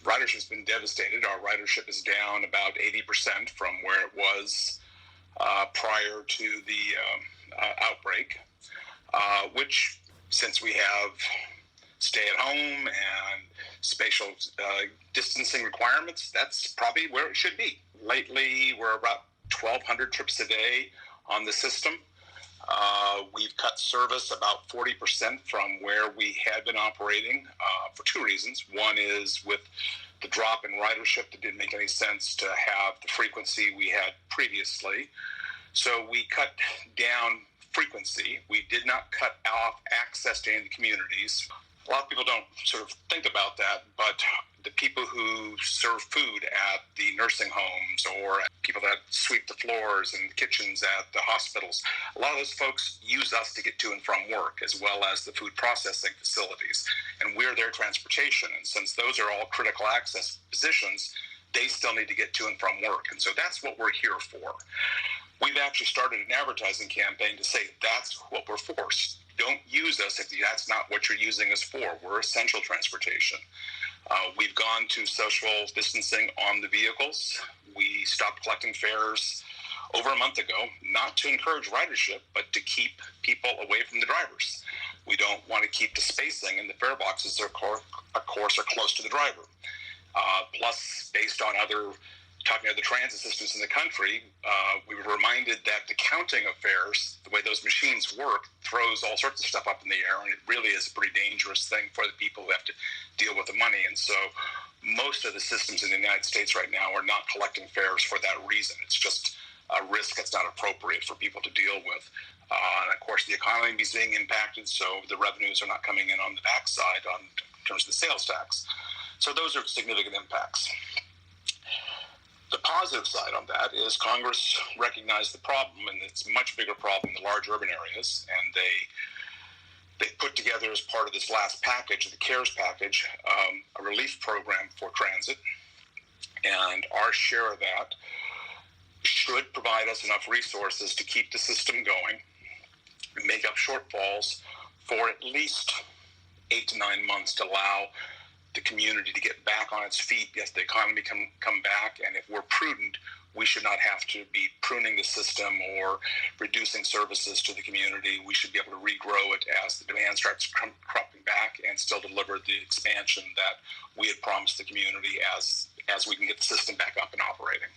ridership has been devastated. Our ridership is down about 80% from where it was prior to the outbreak, which, since we have stay at home and spatial distancing requirements, that's probably where it should be. Lately, we're about 1,200 trips a day on the system. We've cut service about 40% from where we had been operating for two reasons. One is with the drop in ridership, it didn't make any sense to have the frequency we had previously. So we cut down frequency. We did not cut off access to any of the communities. A lot of people don't sort of think about that, but the people who serve food at the nursing homes or people that sweep the floors and kitchens at the hospitals, a lot of those folks use us to get to and from work, as well as the food processing facilities. And we're their transportation. And since those are all critical access positions, they still need to get to and from work. And so that's what we're here for. We've actually started an advertising campaign to say that's what we're for. Don't use us if that's not what you're using us for. We're essential transportation. We've gone to social distancing on the vehicles. We stopped collecting fares over a month ago, not to encourage ridership, but to keep people away from the drivers. We don't want to keep the spacing, and the fare boxes, of course, are close to the driver. Plus, based on talking to the transit systems in the country, we were reminded that the counting of fares, the way those machines work, throws all sorts of stuff up in the air, and it really is a pretty dangerous thing for the people who have to deal with the money. And so most of the systems in the United States right now are not collecting fares for that reason. It's just a risk that's not appropriate for people to deal with. And of course, the economy is being impacted, so the revenues are not coming in on the backside in terms of the sales tax. So those are significant impacts. The positive side on that is Congress recognized the problem, and it's a much bigger problem in the large urban areas, and they put together, as part of this last package, the CARES package, a relief program for transit, and our share of that should provide us enough resources to keep the system going and make up shortfalls for at least 8 to 9 months to allow the community to get back on its feet. Yes, the economy can come back, and if we're prudent, we should not have to be pruning the system or reducing services to the community. We should be able to regrow it as the demand starts cropping back and still deliver the expansion that we had promised the community as we can get the system back up and operating.